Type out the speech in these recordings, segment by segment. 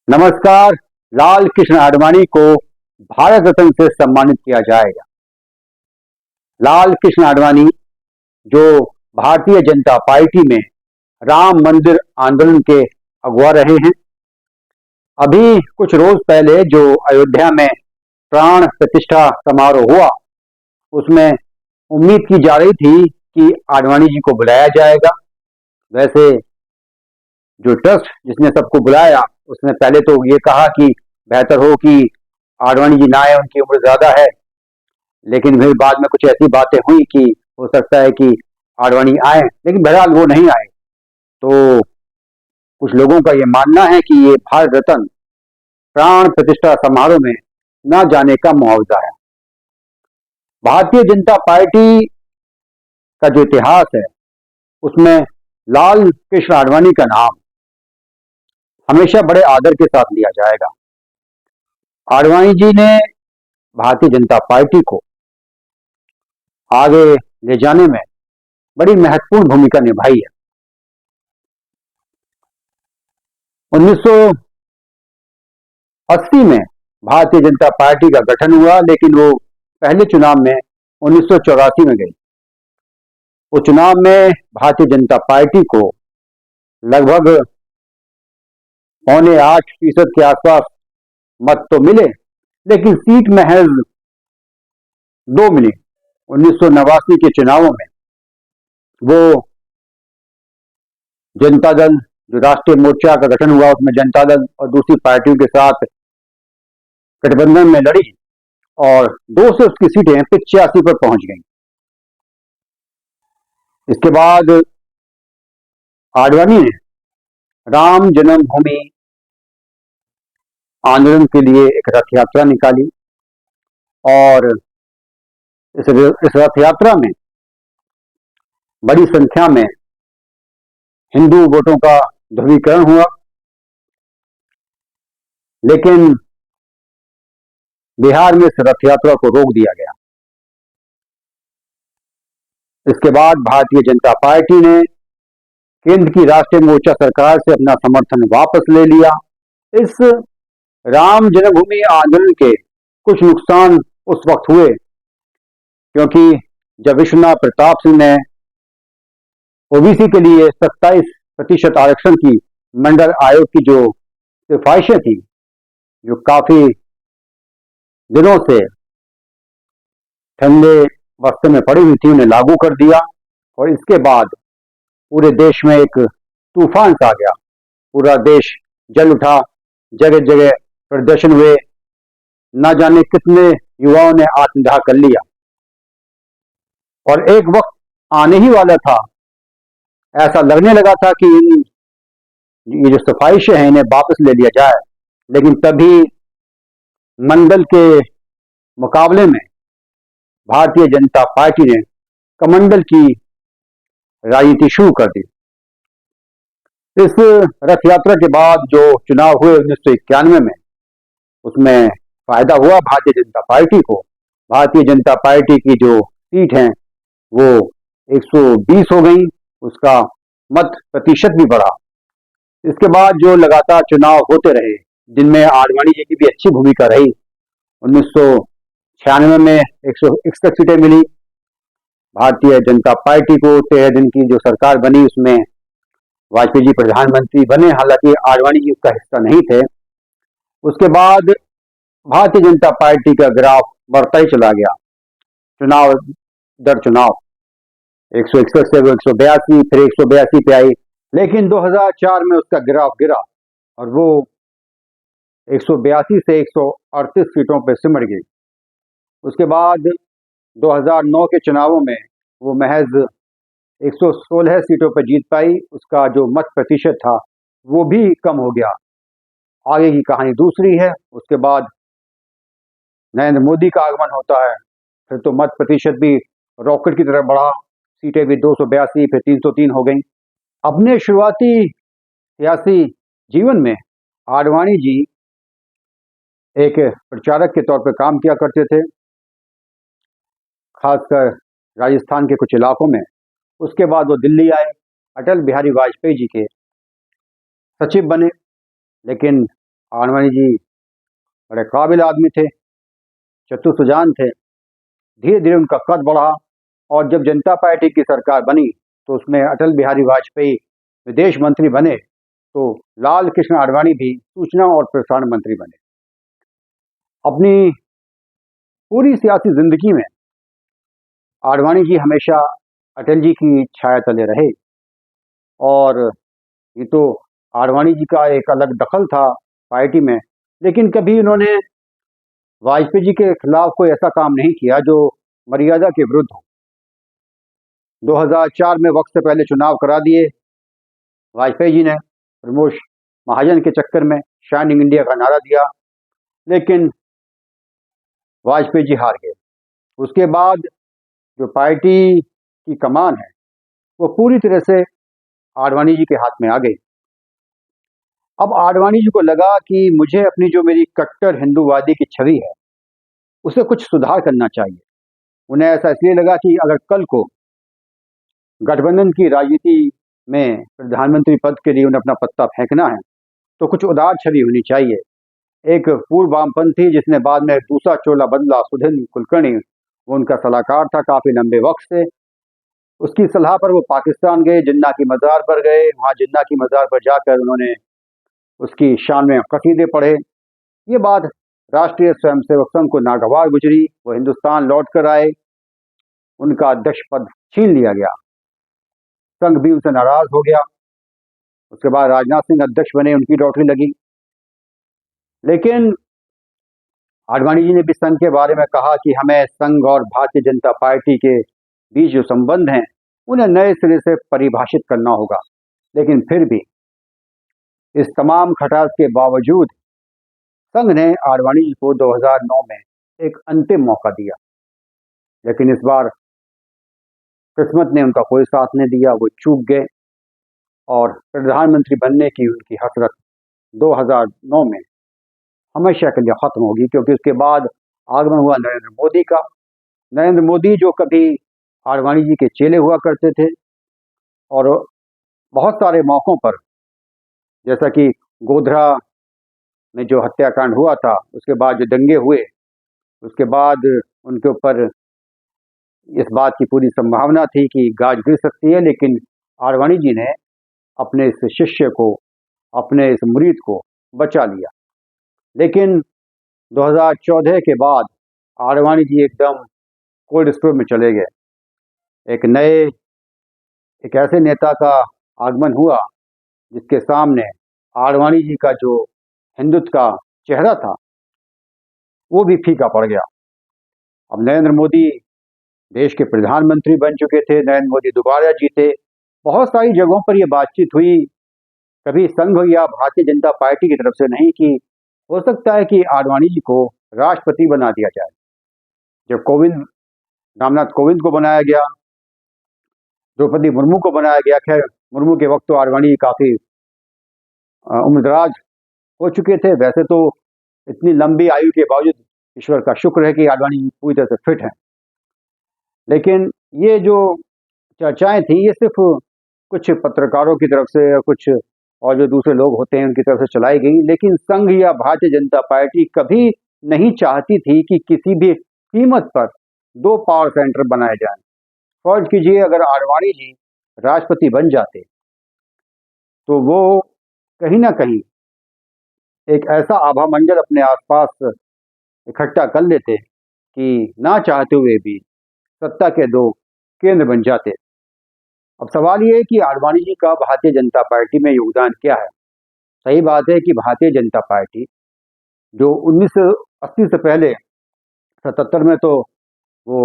नमस्कार। लाल कृष्ण आडवाणी को भारत रत्न से सम्मानित किया जाएगा। लाल कृष्ण आडवाणी जो भारतीय जनता पार्टी में राम मंदिर आंदोलन के अगुवा रहे हैं। अभी कुछ रोज पहले जो अयोध्या में प्राण प्रतिष्ठा समारोह हुआ, उसमें उम्मीद की जा रही थी कि आडवाणी जी को बुलाया जाएगा। वैसे जो ट्रस्ट जिसने सबको बुलाया, उसने पहले तो ये कहा कि बेहतर हो कि आडवाणी जी ना आए, उनकी उम्र ज्यादा है। लेकिन फिर बाद में कुछ ऐसी बातें हुई कि हो सकता है कि आडवाणी आए, लेकिन बहरहाल वो नहीं आए। तो कुछ लोगों का ये मानना है कि ये भारत रत्न प्राण प्रतिष्ठा समारोह में न जाने का मुआवजा है। भारतीय जनता पार्टी का जो इतिहास है, उसमें लाल कृष्ण आडवाणी का नाम हमेशा बड़े आदर के साथ लिया जाएगा। आडवाणी जी ने भारतीय जनता पार्टी को आगे ले जाने में बड़ी महत्वपूर्ण भूमिका निभाई है। 1980 में भारतीय जनता पार्टी का गठन हुआ, लेकिन वो पहले चुनाव में 1984 में गई। वो चुनाव में भारतीय जनता पार्टी को लगभग 7.8% के आसपास मत तो मिले, लेकिन सीट महज 2 मिली। 1989 के चुनावों में वो जनता दल, जो राष्ट्रीय मोर्चा का गठन हुआ, उसमें जनता दल और दूसरी पार्टियों के साथ गठबंधन में लड़ी और 2 से उसकी सीटें 85 पर पहुंच गई। इसके बाद आडवाणी ने राम जन्मभूमि आंदोलन के लिए एक रथ यात्रा निकाली और इस रथ यात्रा में बड़ी संख्या में हिंदू वोटों का ध्रुवीकरण हुआ। लेकिन बिहार में इस रथ यात्रा को रोक दिया गया। इसके बाद भारतीय जनता पार्टी ने केंद्र की राष्ट्रीय मोर्चा सरकार से अपना समर्थन वापस ले लिया। इस राम जन्मभूमि आंदोलन के कुछ नुकसान उस वक्त हुए, क्योंकि जब विश्वनाथ प्रताप सिंह ने ओबीसी के लिए 27% आरक्षण की मंडल आयोग की जो सिफारिशें थी, जो काफी दिनों से ठंडे वस्त्र में पड़ी हुई थी, उन्हें लागू कर दिया। और इसके बाद पूरे देश में एक तूफान सा आ गया। पूरा देश जल उठा, जगह जगह प्रदर्शन हुए, न जाने कितने युवाओं ने आत्मदाह कर लिया। और एक वक्त आने ही वाला था, ऐसा लगने लगा था कि ये जो सिफारिशें हैं इन्हें वापस ले लिया जाए। लेकिन तभी मंडल के मुकाबले में भारतीय जनता पार्टी ने कमंडल की राजनीति शुरू कर दी। इस रथ यात्रा के बाद जो चुनाव हुए 1991 में, उसमें फायदा हुआ भारतीय जनता पार्टी को। भारतीय जनता पार्टी की जो सीट है वो 120 हो गई, उसका मत प्रतिशत भी बढ़ा। इसके बाद जो लगातार चुनाव होते रहे, जिनमें आडवाणी जी की भी अच्छी भूमिका रही। 1996 में 161 सीटें मिली भारतीय जनता पार्टी को। 13 दिन की जो सरकार बनी, उसमें वाजपेयी जी प्रधानमंत्री बने, हालांकि आडवाणी जी उसका हिस्सा नहीं थे। उसके बाद भारतीय जनता पार्टी का ग्राफ बढ़ता ही चला गया, चुनाव दर चुनाव। 161 से वो 182, फिर 182 पे आई। लेकिन 2004 में उसका ग्राफ गिरा और वो 182 से 138 सीटों पर सिमट गई। उसके बाद 2009 के चुनावों में वो महज 116 सीटों पर जीत पाई। उसका जो मत प्रतिशत था वो भी कम हो गया। आगे की कहानी दूसरी है। उसके बाद नरेंद्र मोदी का आगमन होता है, फिर तो मत प्रतिशत भी रॉकेट की तरह बढ़ा, सीटें भी 282 फिर 303 हो गई। अपने शुरुआती सियासी जीवन में आडवाणी जी एक प्रचारक के तौर पर काम किया करते थे, खासकर राजस्थान के कुछ इलाकों में। उसके बाद वो दिल्ली आए, अटल बिहारी वाजपेयी जी के सचिव बने। लेकिन आडवाणी जी बड़े काबिल आदमी थे, चतुर सुजान थे। धीरे धीरे उनका कद बढ़ा और जब जनता पार्टी की सरकार बनी तो उसमें अटल बिहारी वाजपेयी विदेश मंत्री बने, तो लाल कृष्ण आडवाणी भी सूचना और प्रसारण मंत्री बने। अपनी पूरी सियासी जिंदगी में आडवाणी जी हमेशा अटल जी की छाया तले रहे और ये तो आडवाणी जी का एक अलग दखल था पार्टी में, लेकिन कभी उन्होंने वाजपेयी जी के खिलाफ कोई ऐसा काम नहीं किया जो मर्यादा के विरुद्ध हो। 2004 में वक्त से पहले चुनाव करा दिए वाजपेयी जी ने, प्रमोद महाजन के चक्कर में शाइनिंग इंडिया का नारा दिया, लेकिन वाजपेयी जी हार गए। उसके बाद जो पार्टी की कमान है वो पूरी तरह से आडवाणी जी के हाथ में आ गई। अब आडवाणी जी को लगा कि मुझे अपनी जो मेरी कट्टर हिंदूवादी की छवि है उसे कुछ सुधार करना चाहिए। उन्हें ऐसा इसलिए लगा कि अगर कल को गठबंधन की राजनीति में प्रधानमंत्री पद के लिए उन्हें अपना पत्ता फेंकना है तो कुछ उदार छवि होनी चाहिए। एक पूर्व वामपंथी जिसने बाद में दूसरा चोला बदला, सुधीन कुलकर्णी, वो उनका सलाहकार था काफी लंबे वक्त से। उसकी सलाह पर वो पाकिस्तान गए, जिन्ना की मज़ार पर गए। वहाँ जिन्ना की मज़ार पर जाकर उन्होंने उसकी शान में कसीदे पढ़े। ये बात राष्ट्रीय स्वयंसेवक संघ को नागवार गुजरी। वो हिंदुस्तान लौट कर आए, उनका अध्यक्ष पद छीन लिया गया, संघ भी उनसे नाराज हो गया। उसके बाद राजनाथ सिंह अध्यक्ष बने, उनकी लॉटरी लगी। लेकिन आडवाणी जी ने भी संघ के बारे में कहा कि हमें संघ और भारतीय जनता पार्टी के बीच जो संबंध हैं उन्हें नए सिरे से परिभाषित करना होगा। लेकिन फिर भी इस तमाम खटास के बावजूद संघ ने आडवाणी जी को 2009 में एक अंतिम मौका दिया, लेकिन इस बार किस्मत ने उनका कोई साथ नहीं दिया। वो चूक गए और प्रधानमंत्री बनने की उनकी हसरत 2009 में हमेशा के लिए खत्म होगी, क्योंकि उसके बाद आगमन हुआ नरेंद्र मोदी का। नरेंद्र मोदी जो कभी आडवाणी जी के चेले हुआ करते थे और बहुत सारे मौक़ों पर, जैसा कि गोधरा में जो हत्याकांड हुआ था, उसके बाद जो दंगे हुए, उसके बाद उनके ऊपर इस बात की पूरी संभावना थी कि गाज गिर सकती है, लेकिन आडवाणी जी ने अपने इस शिष्य को, अपने इस मुरीद को बचा लिया। लेकिन 2014 के बाद आडवाणी जी एकदम कोल्ड स्टोर में चले गए। एक ऐसे नेता का आगमन हुआ जिसके सामने आडवाणी जी का जो हिंदुत्व का चेहरा था वो भी फीका पड़ गया। अब नरेंद्र मोदी देश के प्रधानमंत्री बन चुके थे, नरेंद्र मोदी दोबारा जीते। बहुत सारी जगहों पर यह बातचीत हुई, कभी संघ या भारतीय जनता पार्टी की तरफ से नहीं, कि हो सकता है कि आडवाणी जी को राष्ट्रपति बना दिया जाए। जब रामनाथ कोविंद को बनाया गया, द्रौपदी मुर्मू को बनाया गया। खैर, मुर्मू के वक्त तो आडवाणी काफ़ी उम्रदराज हो चुके थे। वैसे तो इतनी लंबी आयु के बावजूद ईश्वर का शुक्र है कि आडवाणी जी पूरी तरह से फिट हैं। लेकिन ये जो चर्चाएं थी ये सिर्फ कुछ पत्रकारों की तरफ से या कुछ और जो दूसरे लोग होते हैं उनकी तरफ से चलाई गई, लेकिन संघ या भारतीय जनता पार्टी कभी नहीं चाहती थी कि किसी भी कीमत पर दो पावर सेंटर बनाए जाएं। फर्ज कीजिए अगर आडवाणी जी राष्ट्रपति बन जाते तो वो कहीं ना कहीं एक ऐसा आभा मंडल अपने आसपास इकट्ठा कर लेते कि ना चाहते हुए भी सत्ता के दो केंद्र बन जाते। अब सवाल ये है कि आडवाणी जी का भारतीय जनता पार्टी में योगदान क्या है। सही बात है कि भारतीय जनता पार्टी जो 1980 से पहले 77 में तो वो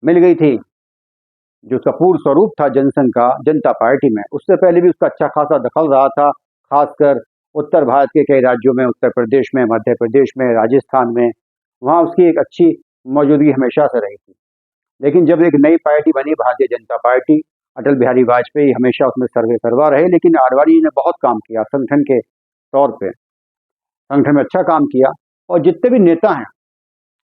मिल गई थी, जो उसका पूर्ण स्वरूप था जनसंघ का जनता पार्टी में, उससे पहले भी उसका अच्छा खासा दखल रहा था, खासकर उत्तर भारत के कई राज्यों में, उत्तर प्रदेश में, मध्य प्रदेश में, राजस्थान में, वहाँ उसकी एक अच्छी मौजूदगी हमेशा से रही थी। लेकिन जब एक नई पार्टी बनी भारतीय जनता पार्टी, अटल बिहारी वाजपेयी हमेशा उसमें सर्वे करवा रहे, लेकिन आडवाणी जी ने बहुत काम किया संगठन के तौर पे, संगठन में अच्छा काम किया। और जितने भी नेता हैं,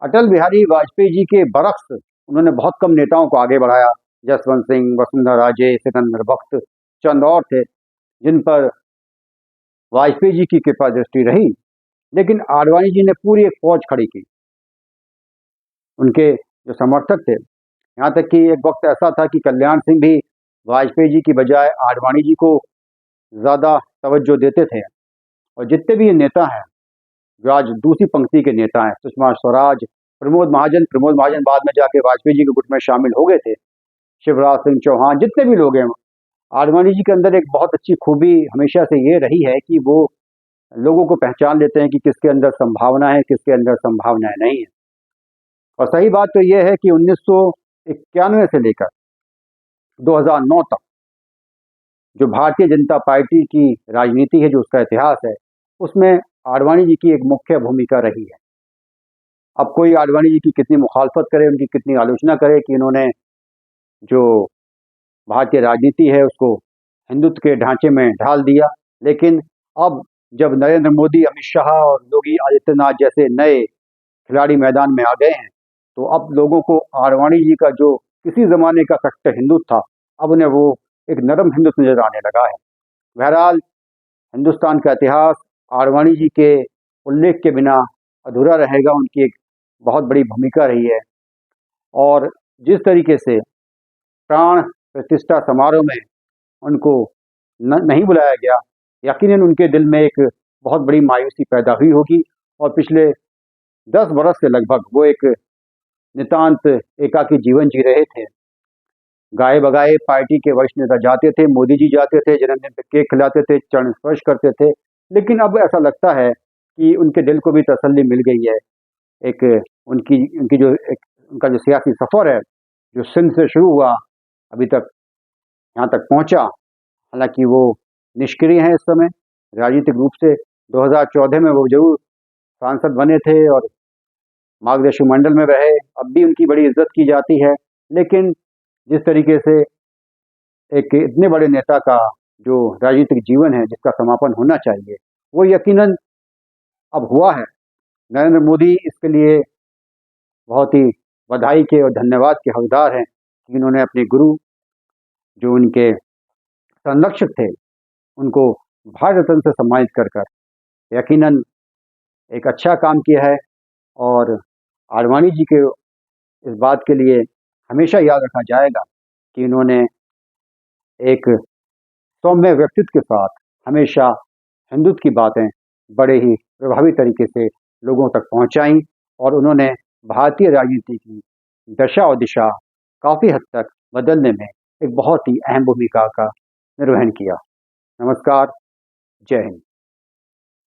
अटल बिहारी वाजपेयी जी के बरक्स उन्होंने बहुत कम नेताओं को आगे बढ़ाया। जसवंत सिंह, वसुंधरा राजे, सिकंदर बख्त, चंद और थे जिन पर वाजपेयी जी की कृपा दृष्टि रही, लेकिन आडवाणी जी ने पूरी एक फौज खड़ी की। उनके जो समर्थक थे, यहाँ तक कि एक वक्त ऐसा था कि कल्याण सिंह भी वाजपेयी जी की बजाय आडवाणी जी को ज़्यादा तवज्जो देते थे। और जितने भी ये नेता हैं, जो आज दूसरी पंक्ति के नेता हैं, सुषमा स्वराज, प्रमोद महाजन बाद में जाके वाजपेयी जी के गुट में शामिल हो गए थे, शिवराज सिंह चौहान, जितने भी लोग हैं, आडवाणी जी के अंदर एक बहुत अच्छी खूबी हमेशा से ये रही है कि वो लोगों को पहचान लेते हैं कि किसके अंदर संभावना है, किसके अंदर संभावनाएं नहीं है। और सही बात तो यह है कि 1991 से लेकर 2009 तक जो भारतीय जनता पार्टी की राजनीति है, जो उसका इतिहास है, उसमें आडवाणी जी की एक मुख्य भूमिका रही है। अब कोई आडवाणी जी की कितनी मुखालफत करे, उनकी कितनी आलोचना करे कि इन्होंने जो भारतीय राजनीति है उसको हिंदुत्व के ढांचे में ढाल दिया, लेकिन अब जब नरेंद्र मोदी, अमित शाह और योगी आदित्यनाथ जैसे नए खिलाड़ी मैदान में आ गए हैं, तो अब लोगों को आडवाणी जी का जो किसी ज़माने का कट्टर हिंदुत्व था, अब उन्हें वो एक नरम हिंदुत्व नजर आने लगा है। बहरहाल, हिंदुस्तान का इतिहास आडवाणी जी के उल्लेख के बिना अधूरा रहेगा। उनकी एक बहुत बड़ी भूमिका रही है, और जिस तरीके से प्राण प्रतिष्ठा समारोह में उनको नहीं बुलाया गया, यकीनन उनके दिल में एक बहुत बड़ी मायूसी पैदा हुई होगी। और पिछले 10 बरस से लगभग वो एक नितांत एकाकी जीवन जी रहे थे। गाए बगाए पार्टी के वरिष्ठ नेता जाते थे, मोदी जी जाते थे, जन्मदिन पे केक खिलाते थे, चरण स्पर्श करते थे, लेकिन अब ऐसा लगता है कि उनके दिल को भी तसल्ली मिल गई है। एक उनकी उनकी जो एक उनका जो सियासी सफ़र है, जो सिंध से शुरू हुआ, अभी तक यहाँ तक पहुँचा, हालांकि वो निष्क्रिय हैं इस समय राजनीतिक रूप से। 2014 में वो जरूर सांसद बने थे और मार्गदर्शक मंडल में रहे, अब भी उनकी बड़ी इज्जत की जाती है, लेकिन जिस तरीके से एक इतने बड़े नेता का जो राजनीतिक जीवन है, जिसका समापन होना चाहिए, वो यकीनन अब हुआ है। नरेंद्र मोदी इसके लिए बहुत ही बधाई के और धन्यवाद के हकदार हैं कि उन्होंने अपने गुरु, जो उनके संरक्षक थे, उनको भारत रत्न से सम्मानित कर कर यकीनन एक अच्छा काम किया है। और आडवाणी जी के इस बात के लिए हमेशा याद रखा जाएगा कि इन्होंने एक सौम्य व्यक्तित्व के साथ हमेशा हिंदुत्व की बातें बड़े ही प्रभावी तरीके से लोगों तक पहुंचाई, और उन्होंने भारतीय राजनीति की दशा और दिशा काफ़ी हद तक बदलने में एक बहुत ही अहम भूमिका का निर्वहन किया। नमस्कार, जय हिंद।